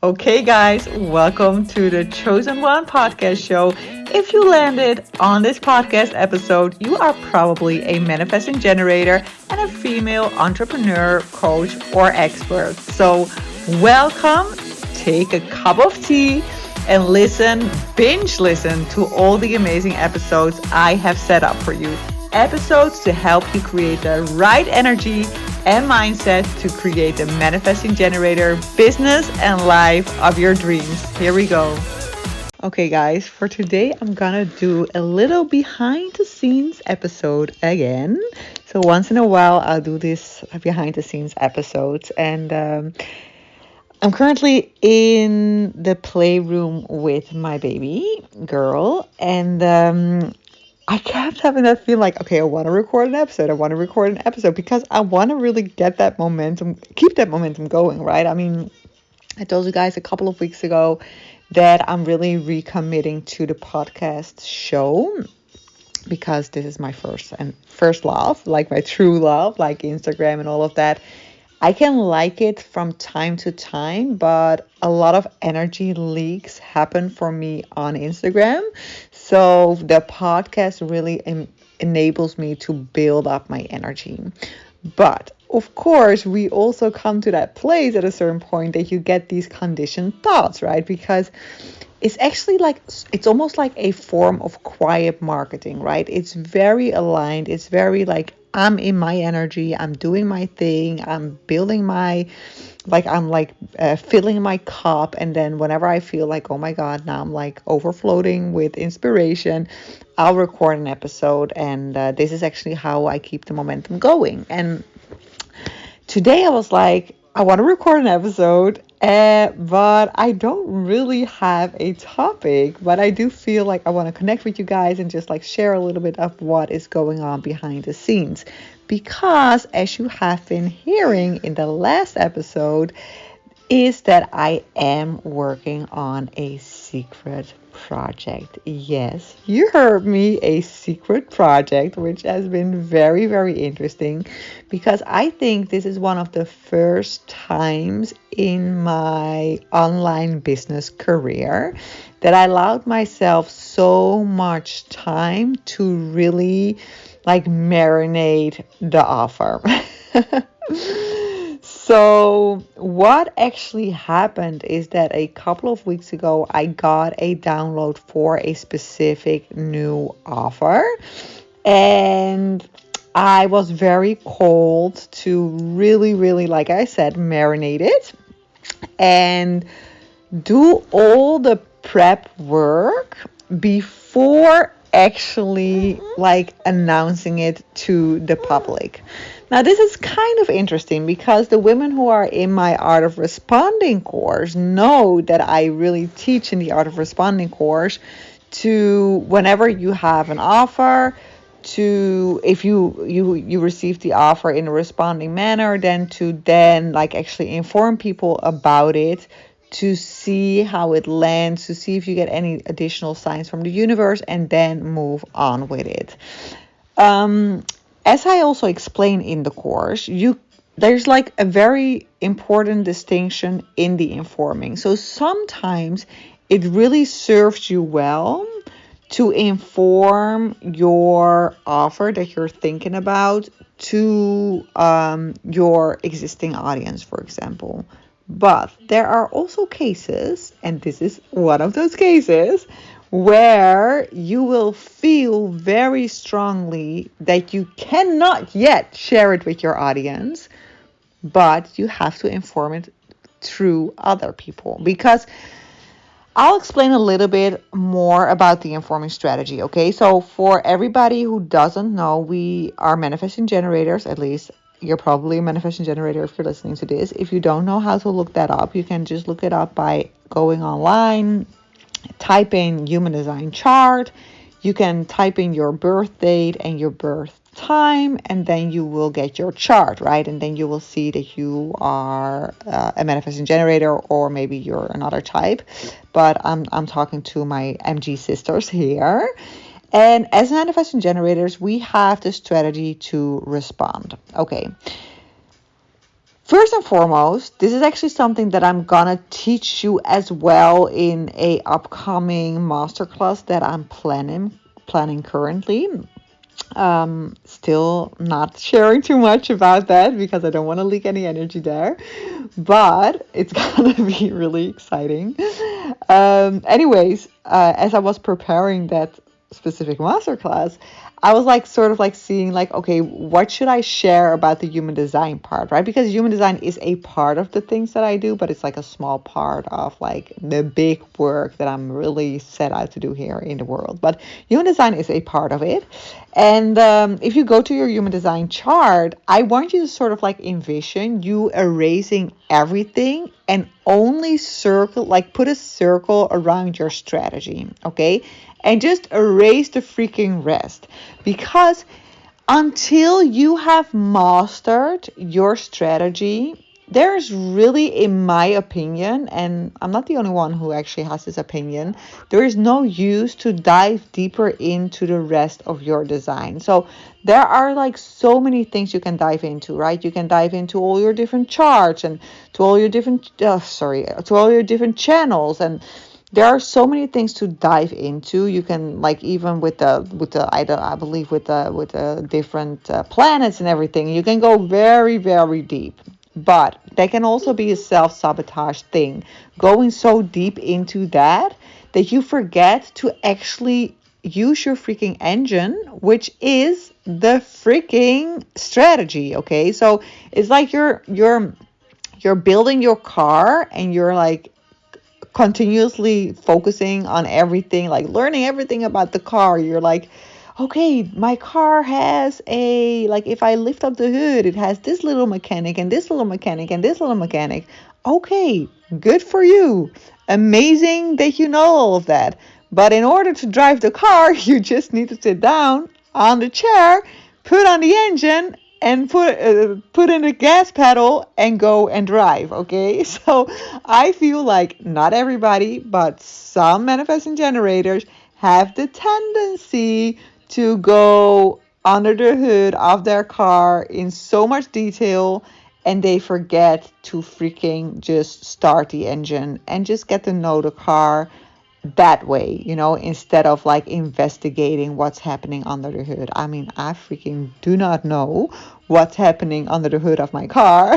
Okay, guys, welcome to the Chosen One podcast show. If you landed on this podcast episode, you are probably a manifesting generator and a female entrepreneur, coach, or expert. So, welcome. Take a cup of tea and binge listen to all the amazing episodes I have set up for you. Episodes to help you create the right energy and mindset to create the manifesting generator business and life of your dreams. Here we go. Okay, guys, for today, I'm gonna do a little behind the scenes episode again. So once in a while, I'll do this behind the scenes episodes. And I'm currently in the playroom with my baby girl. And I kept having that feeling like, okay, I want to record an episode. I want to record an episode because I want to really get that momentum, keep that momentum going, right? I mean, I told you guys a couple of weeks ago that I'm really recommitting to the podcast show because this is my first love, like my true love, like Instagram and all of that. I can like it from time to time, but a lot of energy leaks happen for me on Instagram. So the podcast really enables me to build up my energy. But of course, we also come to that place at a certain point that you get these conditioned thoughts, right? Because it's actually it's almost like a form of quiet marketing, right? It's very aligned. It's very like, I'm in my energy. I'm doing my thing. I'm building filling my cup. And then whenever I feel like, oh my God, now I'm like overflowing with inspiration, I'll record an episode. And this is actually how I keep the momentum going. And today I was like, I want to record an episode, but I don't really have a topic, but I do feel like I want to connect with you guys and just like share a little bit of what is going on behind the scenes. Because as you have been hearing in the last episode, is that I am working on a secret project. Yes, you heard me, a secret project, which has been very, very interesting because I think this is one of the first times in my online business career that I allowed myself so much time to really like marinate the offer. So what actually happened is that a couple of weeks ago, I got a download for a specific new offer. And I was very called to really, really, like I said, marinate it and do all the prep work before actually like announcing it to the public. Now, this is kind of interesting because the women who are in my Art of Responding course know that I really teach in the Art of Responding course to whenever you have an offer, to if you receive the offer in a responding manner, then like actually inform people about it, to see how it lands, to see if you get any additional signs from the universe, and then move on with it. As I also explain in the course, there's like a very important distinction in the informing. So sometimes it really serves you well to inform your offer that you're thinking about to your existing audience, for example. But there are also cases, and this is one of those cases, where you will feel very strongly that you cannot yet share it with your audience, but you have to inform it through other people. Because I'll explain a little bit more about the informing strategy, okay? So for everybody who doesn't know, we are manifesting generators. At least you're probably a manifesting generator if you're listening to this. If you don't know how to look that up, you can just look it up by going online, type in human design chart. You can type in your birth date and your birth time, and then you will get your chart, right? And then you will see that you are a manifesting generator, or maybe you're another type. But I'm talking to my MG sisters here. And as manifesting generators, we have the strategy to respond. Okay. First and foremost, this is actually something that I'm gonna teach you as well in a upcoming masterclass that I'm planning currently. Still not sharing too much about that because I don't want to leak any energy there, but it's gonna be really exciting. Anyways, as I was preparing that specific masterclass, I was like sort of like seeing like, okay, what should I share about the human design part, right? Because human design is a part of the things that I do, but it's like a small part of like the big work that I'm really set out to do here in the world. But human design is a part of it. And if you go to your human design chart, I want you to sort of like envision you erasing everything and only circle, like put a circle around your strategy, okay? And just erase the freaking rest. Because until you have mastered your strategy, there's really, in my opinion, and I'm not the only one who actually has this opinion, there is no use to dive deeper into the rest of your design. So there are like so many things you can dive into, right? You can dive into all your different charts and to all your different, to all your different channels, and there are so many things to dive into. You can like even with the I believe with the different planets and everything, you can go very very deep. But that can also be a self-sabotage thing, going so deep into that you forget to actually use your freaking engine, which is the freaking strategy. Okay, so it's like you're building your car and you're like continuously focusing on everything, like learning everything about the car. You're like, okay, my car has a, like if I lift up the hood, it has this little mechanic and this little mechanic and this little mechanic. Okay, good for you. Amazing that you know all of that. But in order to drive the car, you just need to sit down on the chair, put on the engine, and put in the gas pedal and go and drive. Okay, so I feel like not everybody, but some manifesting generators have the tendency to go under the hood of their car in so much detail, and they forget to freaking just start the engine and just get to know the car that way, instead of like investigating what's happening under the hood. I mean, I freaking do not know what's happening under the hood of my car,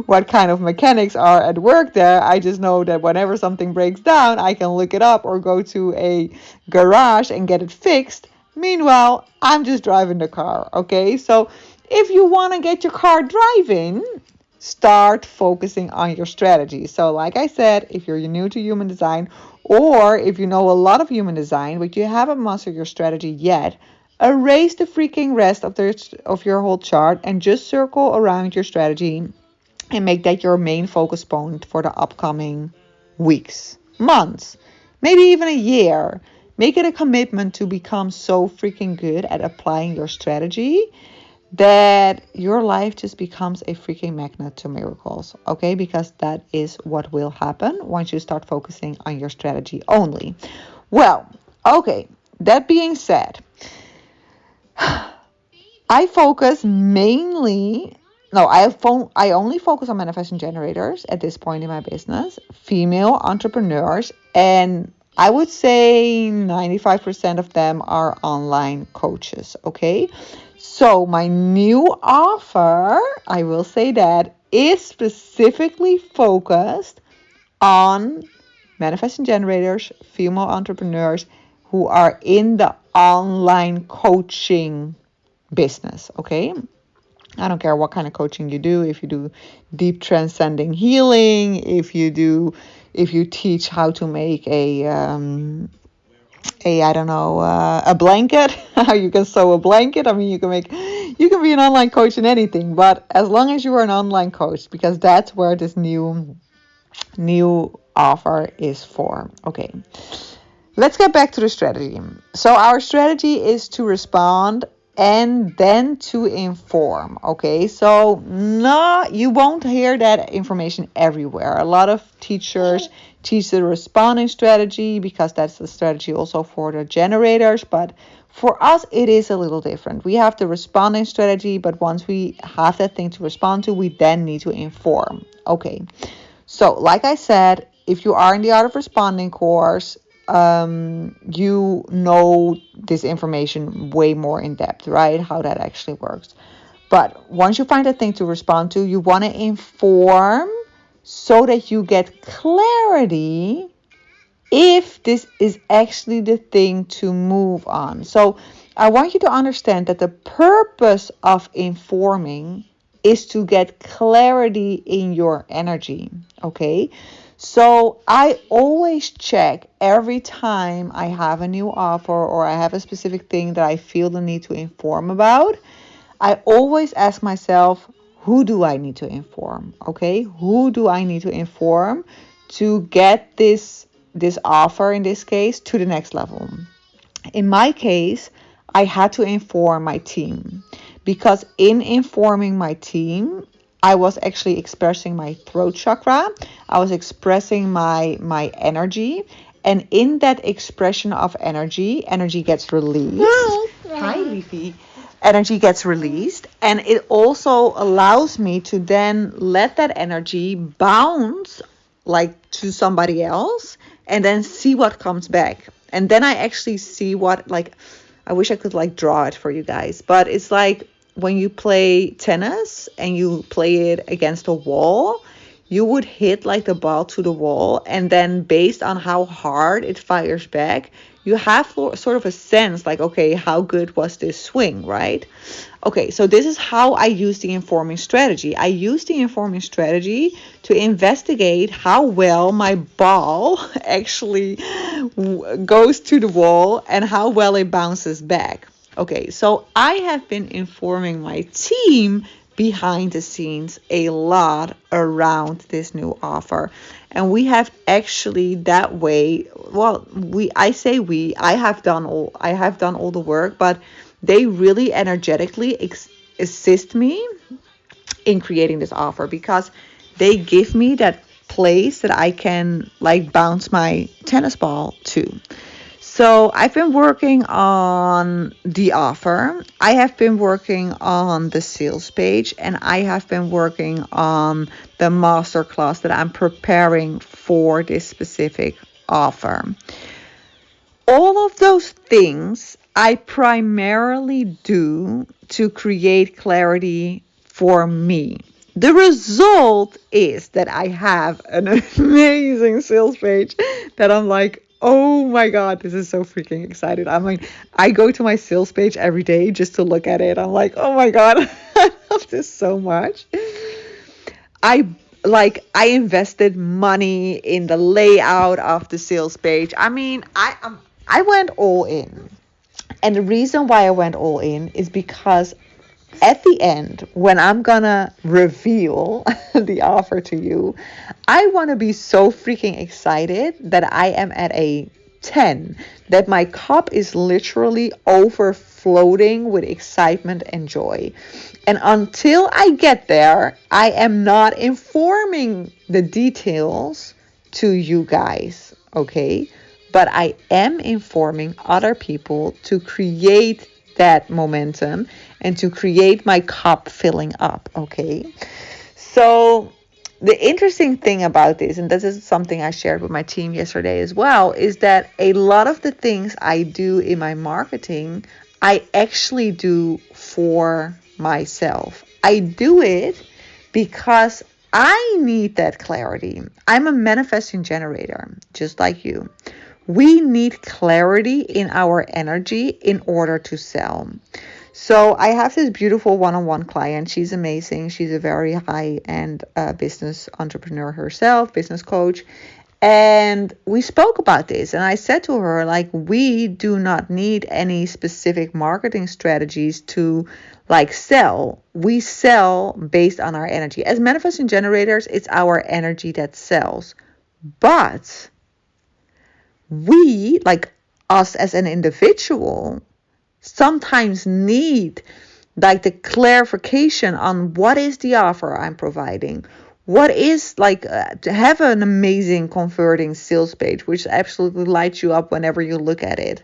what kind of mechanics are at work there. I just know that whenever something breaks down, I can look it up or go to a garage and get it fixed. Meanwhile, I'm just driving the car, okay? So if you want to get your car driving, start focusing on your strategy. So like I said, if you're new to human design, or if you know a lot of human design but you haven't mastered your strategy yet, erase the freaking rest of your whole chart and just circle around your strategy and make that your main focus point for the upcoming weeks, months, maybe even a year. Make it a commitment to become so freaking good at applying your strategy that your life just becomes a freaking magnet to miracles, okay? Because that is what will happen once you start focusing on your strategy only. Well, okay, that being said, I focus mainly, no, I only focus on manifesting generators at this point in my business, female entrepreneurs, and I would say 95% of them are online coaches, okay? So my new offer, I will say that, is specifically focused on manifesting generators, female entrepreneurs who are in the online coaching business, okay? I don't care what kind of coaching you do. If you do deep transcending healing, if you teach how to make I don't know, a blanket, how you can sew a blanket. I mean, you can be an online coach in anything, but as long as you are an online coach, because that's where this new offer is for. Okay. Let's get back to the strategy. So our strategy is to respond and then to inform. Okay, so no, you won't hear that information everywhere. A lot of teachers teach the responding strategy because that's the strategy also for the generators. But For us, it is a little different. We have the responding strategy, but once we have that thing to respond to, we then need to inform. Okay. So, like I said, if you are in the Art of Responding course, you know this information way more in depth, right? How that actually works. But once you find a thing to respond to, you want to inform so that you get clarity if this is actually the thing to move on. So I want you to understand that the purpose of informing is to get clarity in your energy. Okay. So I always check every time I have a new offer or I have a specific thing that I feel the need to inform about. I always ask myself, who do I need to inform? Okay, who do I need to inform to get this offer in this case to the next level? In my case, I had to inform my team because in informing my team, I was actually expressing my throat chakra. I was expressing my energy, and in that expression of energy, energy gets released. Hi, Leafy. Energy gets released, and it also allows me to then let that energy bounce like to somebody else and then see what comes back. And then I actually see what, like, I wish I could like draw it for you guys, but it's like when you play tennis and you play it against a wall, you would hit like the ball to the wall, and then based on how hard it fires back, you have sort of a sense like, okay, how good was this swing, right? Okay, so this is how I use the informing strategy. I use the informing strategy to investigate how well my ball actually goes to the wall and how well it bounces back. Okay, so I have been informing my team behind the scenes a lot around this new offer, and we have actually that way, well, I have done all the work, but they really energetically assist me in creating this offer because they give me that place that I can like bounce my tennis ball to. So I've been working on the offer. I have been working on the sales page, and I have been working on the masterclass that I'm preparing for this specific offer. All of those things I primarily do to create clarity for me. The result is that I have an amazing sales page that I'm like, oh my God, this is so freaking excited. I'm like, I go to my sales page every day just to look at it. I'm like, oh my God, I love this so much. I invested money in the layout of the sales page. I mean, I went all in. And the reason why I went all in is because at the end, when I'm gonna reveal the offer to you, I want to be so freaking excited that I am at a 10, that my cup is literally overflowing with excitement and joy. And until I get there, I am not informing the details to you guys, okay? But I am informing other people to create that momentum and to create my cup filling up, okay? So the interesting thing about this, and this is something I shared with my team yesterday as well, is that a lot of the things I do in my marketing, I actually do for myself. I do it because I need that clarity. I'm a manifesting generator, just like you. We need clarity in our energy in order to sell. So I have this beautiful one-on-one client. She's amazing. She's a very high-end business entrepreneur herself, business coach. And we spoke about this. And I said to her, like, we do not need any specific marketing strategies to like sell. We sell based on our energy. As manifesting generators, it's our energy that sells. But we, like us as an individual, sometimes need like the clarification on what is the offer I'm providing. What is like to have an amazing converting sales page, which absolutely lights you up whenever you look at it.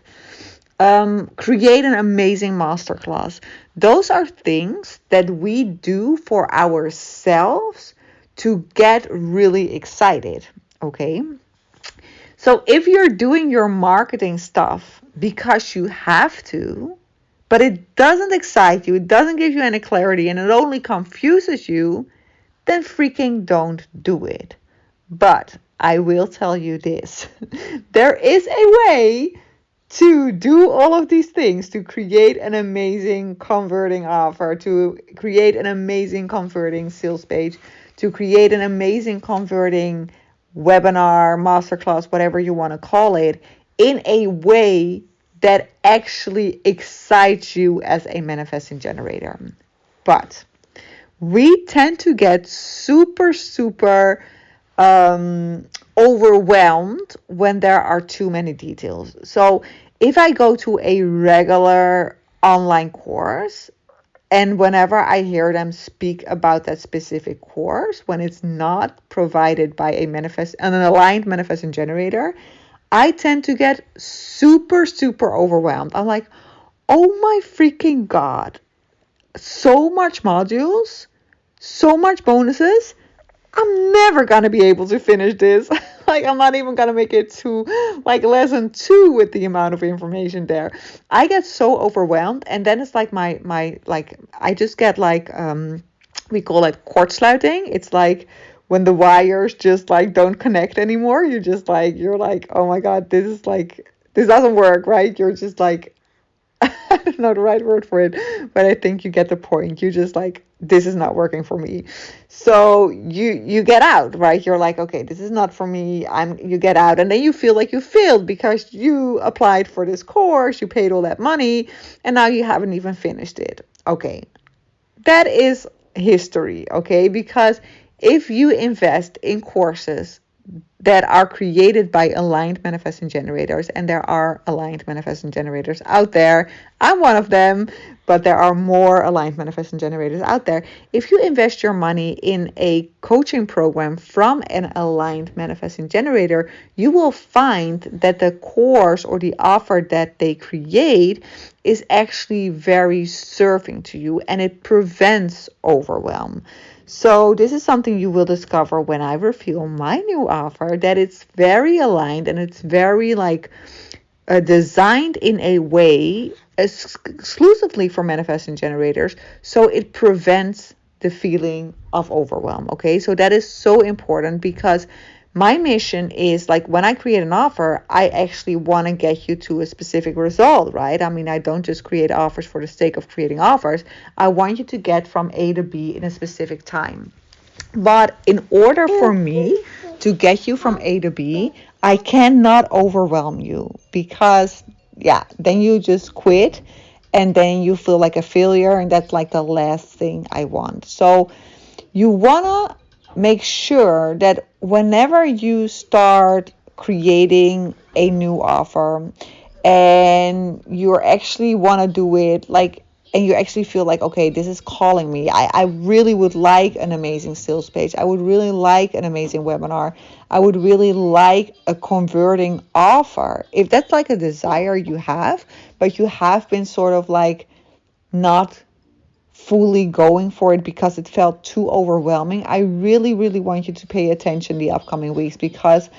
create an amazing masterclass. Those are things that we do for ourselves to get really excited. Okay. So if you're doing your marketing stuff because you have to, but it doesn't excite you, it doesn't give you any clarity, and it only confuses you, then freaking don't do it. But I will tell you this. There is a way to do all of these things, to create an amazing converting offer, to create an amazing converting sales page, to create an amazing converting webinar, masterclass, whatever you want to call it, in a way that actually excites you as a manifesting generator. But we tend to get super overwhelmed when there are too many details. So if I go to a regular online course, and whenever I hear them speak about that specific course, when it's not provided by an aligned manifesting generator, I tend to get super overwhelmed. I'm like, oh my freaking God, so much modules, so much bonuses. I'm never gonna be able to finish this. Like, I'm not even gonna make it to like lesson 2 with the amount of information there. I get so overwhelmed, and then it's like my like I just get like we call it kortsluiting. It's like when the wires just like don't connect anymore. You're like, oh my God, this doesn't work, right? You're just like, I don't know the right word for it, but I think you get the point. You just like, this is not working for me. So you get out, right? You're like, okay, this is not for me. You get out, and then you feel like you failed because you applied for this course, you paid all that money, and now you haven't even finished it. Okay. That is history, okay? Because if you invest in courses that are created by aligned manifesting generators, and there are aligned manifesting generators out there. I'm one of them, but there are more aligned manifesting generators out there. If you invest your money in a coaching program from an aligned manifesting generator, you will find that the course or the offer that they create is actually very serving to you, and it prevents overwhelm. So this is something you will discover when I reveal my new offer, that it's very aligned and it's very like designed in a way exclusively for manifesting generators. So it prevents the feeling of overwhelm. Okay. So that is so important, because my mission is like, when I create an offer, I actually want to get you to a specific result, right? I mean, I don't just create offers for the sake of creating offers. I want you to get from A to B in a specific time. But in order for me to get you from A to B, I cannot overwhelm you, because, yeah, then you just quit and then you feel like a failure. And that's like the last thing I want. So you want to make sure that whenever you start creating a new offer, and you actually want to do it like, and you actually feel like, okay, this is calling me. I really would like an amazing sales page. I would really like an amazing webinar. I would really like a converting offer. If that's like a desire you have, but you have been sort of like not fully going for it because it felt too overwhelming, I really want you to pay attention the upcoming weeks, because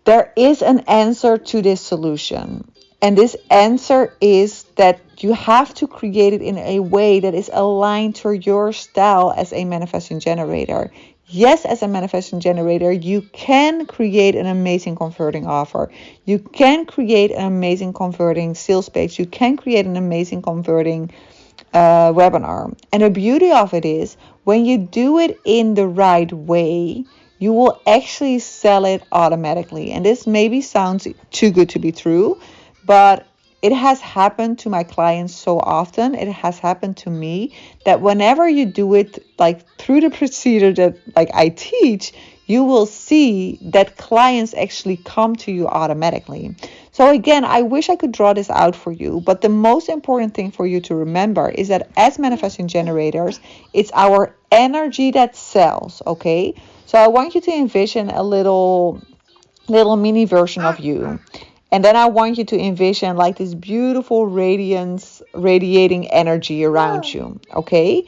there is an answer to this solution. And this answer is that you have to create it in a way that is aligned to your style as a manifesting generator. Yes, as a manifesting generator, you can create an amazing converting offer. You can create an amazing converting sales page. You can create an amazing converting webinar. And the beauty of it is, when you do it in the right way, you will actually sell it automatically. And this maybe sounds too good to be true, but it has happened to my clients so often. It has happened to me that whenever you do it like through the procedure that like I teach, you will see that clients actually come to you automatically. So again, I wish I could draw this out for you, but the most important thing for you to remember is that as manifesting generators, it's our energy that sells, okay? So I want you to envision a little mini version of you. And then I want you to envision like this beautiful radiance, radiating energy around you. Okay.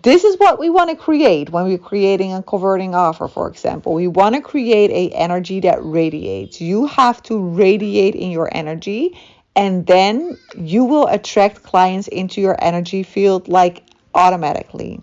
This is what we want to create when we're creating a converting offer, for example. We want to create a energy that radiates. You have to radiate in your energy, and then you will attract clients into your energy field like automatically.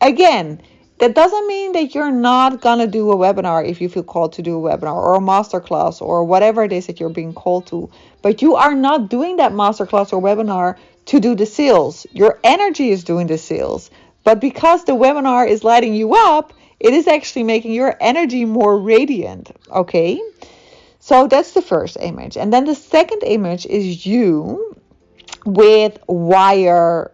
Again, that doesn't mean that you're not going to do a webinar if you feel called to do a webinar or a masterclass or whatever it is that you're being called to. But you are not doing that masterclass or webinar to do the sales. Your energy is doing the sales. But because the webinar is lighting you up, it is actually making your energy more radiant. Okay? So that's the first image. And then the second image is you with electric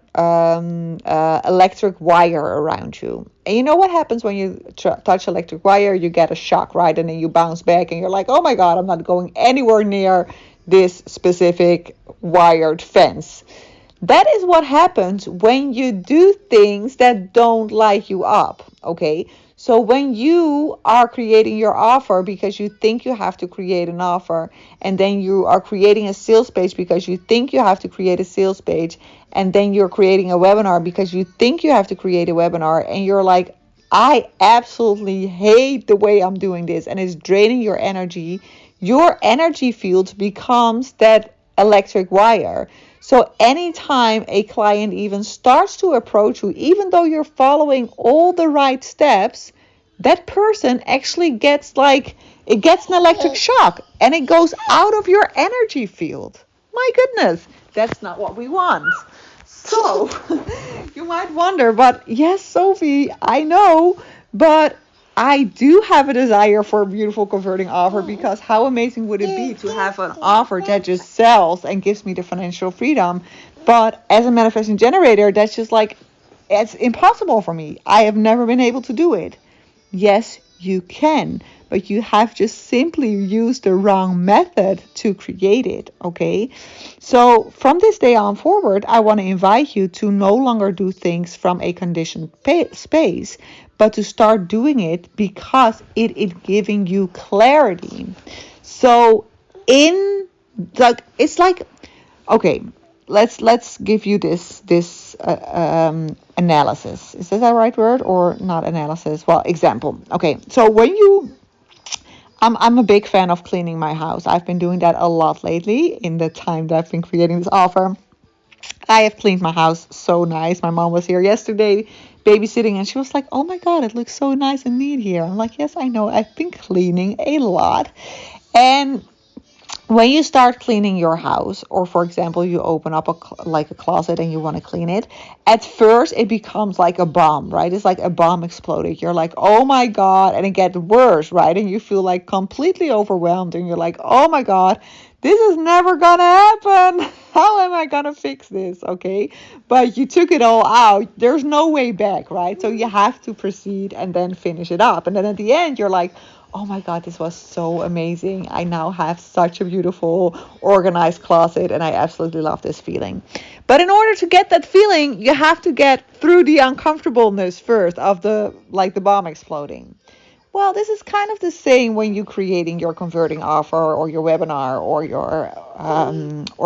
wire around you. And you know what happens when you touch electric wire? You get a shock, right? And then you bounce back and you're like, oh my God, I'm not going anywhere near this specific wired fence. That is what happens when you do things that don't light you up, okay? So when you are creating your offer because you think you have to create an offer, and then you are creating a sales page because you think you have to create a sales page, and then you're creating a webinar because you think you have to create a webinar, and you're like, I absolutely hate the way I'm doing this, and it's draining your energy field becomes that electric wire. So anytime a client even starts to approach you, even though you're following all the right steps, that person actually gets an electric shock and it goes out of your energy field. My goodness, that's not what we want. So you might wonder, but yes, Sophie, I know, but I do have a desire for a beautiful converting offer, because how amazing would it be to have an offer that just sells and gives me the financial freedom? But as a manifesting generator, that's just like, it's impossible for me. I have never been able to do it. Yes, you can, but you have just simply used the wrong method to create it, okay? So from this day on forward, I want to invite you to no longer do things from a conditioned space, but to start doing it because it is giving you clarity. So it's like, okay, let's give you this analysis. Is that the right word or not analysis? Well, example. Okay, so I'm a big fan of cleaning my house. I've been doing that a lot lately in the time that I've been creating this offer. I have cleaned my house so nice. My mom was here yesterday babysitting and she was like, oh my God, it looks so nice and neat here. I'm like, yes, I know. I've been cleaning a lot. And when you start cleaning your house, or for example, you open up a closet and you want to clean it, at first it becomes like a bomb, right? It's like a bomb exploded. You're like, oh my God, and it gets worse, right? And you feel like completely overwhelmed and you're like, oh my God, this is never gonna happen. How am I gonna fix this? Okay, but you took it all out. There's no way back, right? So you have to proceed and then finish it up. And then at the end, you're like, oh my God, this was so amazing. I now have such a beautiful organized closet and I absolutely love this feeling. But in order to get that feeling, you have to get through the uncomfortableness first of the bomb exploding. Well, this is kind of the same when you're creating your converting offer or your webinar or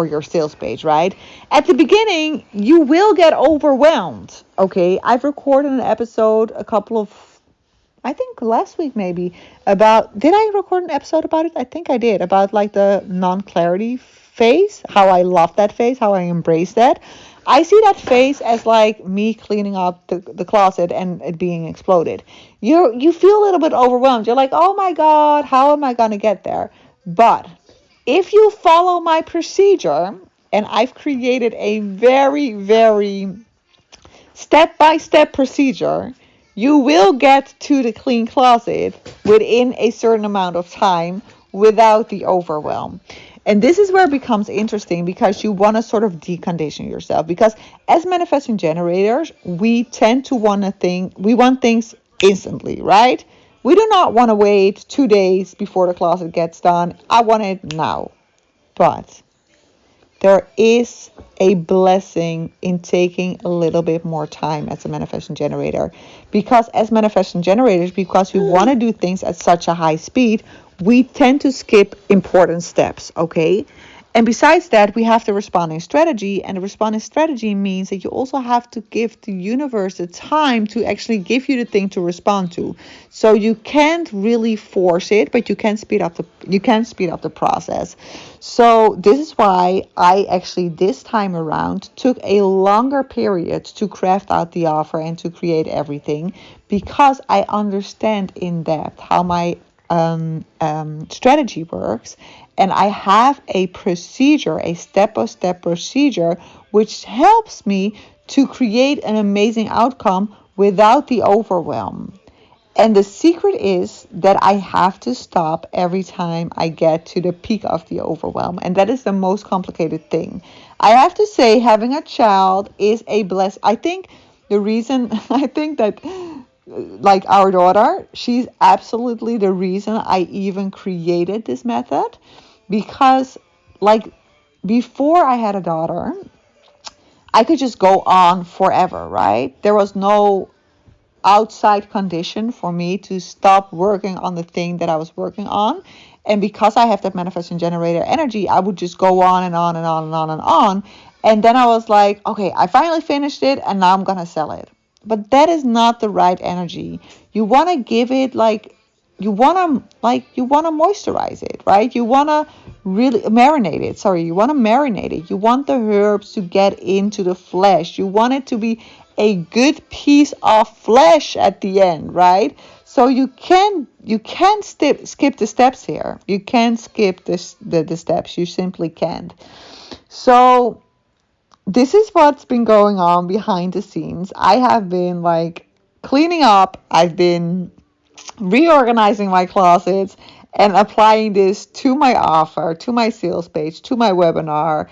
your sales page, right? At the beginning, you will get overwhelmed. Okay, I've recorded an episode I think last week maybe did I record an episode about it? I think I did, about like the non-clarity phase, how I love that phase, how I embrace that. I see that phase as like me cleaning up the closet and it being exploded. You feel a little bit overwhelmed. You're like, oh my God, how am I going to get there? But if you follow my procedure, and I've created a very, very step-by-step procedure, you will get to the clean closet within a certain amount of time without the overwhelm. And this is where it becomes interesting, because you want to sort of decondition yourself. Because as manifesting generators, we tend to want things instantly, right? We do not want to wait 2 days before the closet gets done. I want it now. But there is a blessing in taking a little bit more time as a manifesting generator. Because as manifesting generators, because we want to do things at such a high speed, we tend to skip important steps, okay? And besides that, we have the responding strategy. And the responding strategy means that you also have to give the universe the time to actually give you the thing to respond to. So you can't really force it, but you can speed up the process. So this is why I actually this time around took a longer period to craft out the offer and to create everything, because I understand in depth how my strategy works, and I have a procedure, a step-by-step procedure, which helps me to create an amazing outcome without the overwhelm. And the secret is that I have to stop every time I get to the peak of the overwhelm. And that is the most complicated thing. I have to say, having a child is a blessing. I think that like our daughter, she's absolutely the reason I even created this method, because like before I had a daughter, I could just go on forever, right? There was no outside condition for me to stop working on the thing that I was working on. And because I have that manifesting generator energy, I would just go on and on and on and on and on. And then I was like, okay, I finally finished it and now I'm going to sell it. But that is not the right energy. You want to give it you want to moisturize it, right? You want to really marinate it. Sorry, you want to marinate it. You want the herbs to get into the flesh. You want it to be a good piece of flesh at the end, right? So you can skip the steps here. You can't skip the steps. You simply can't. So this is what's been going on behind the scenes. I have been like cleaning up. I've been reorganizing my closets and applying this to my offer, to my sales page, to my webinar.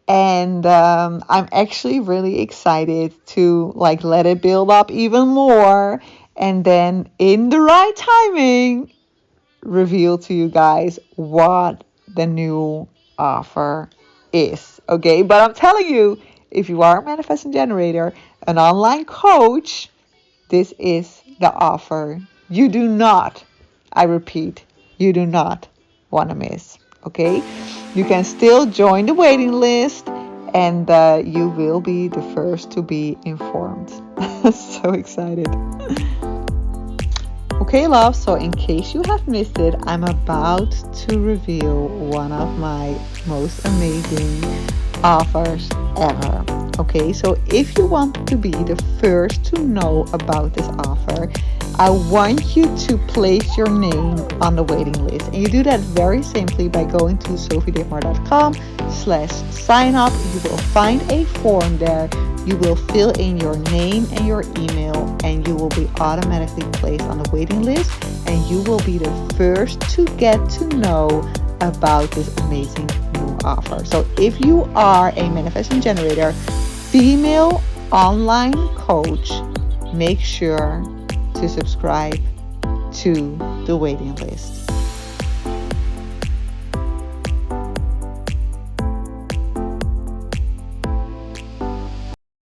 And I'm actually really excited to like let it build up even more, and then in the right timing reveal to you guys what the new offer is. Okay, but I'm telling you, if you are a manifesting generator, an online coach, this is the offer you do not, I repeat, you do not want to miss. Okay, you can still join the waiting list, and you will be the first to be informed. So excited. Okay, love, so in case you have missed it, I'm about to reveal one of my most amazing offers ever. Okay, so if you want to be the first to know about this offer, I want you to place your name on the waiting list. And you do that very simply by going to sophieditmar.com/sign up. You will find a form there. You will fill in your name and your email, and you will be automatically placed on the waiting list. And you will be the first to get to know about this amazing new offer. So if you are a manifesting generator, female online coach, make sure to subscribe to the waiting list.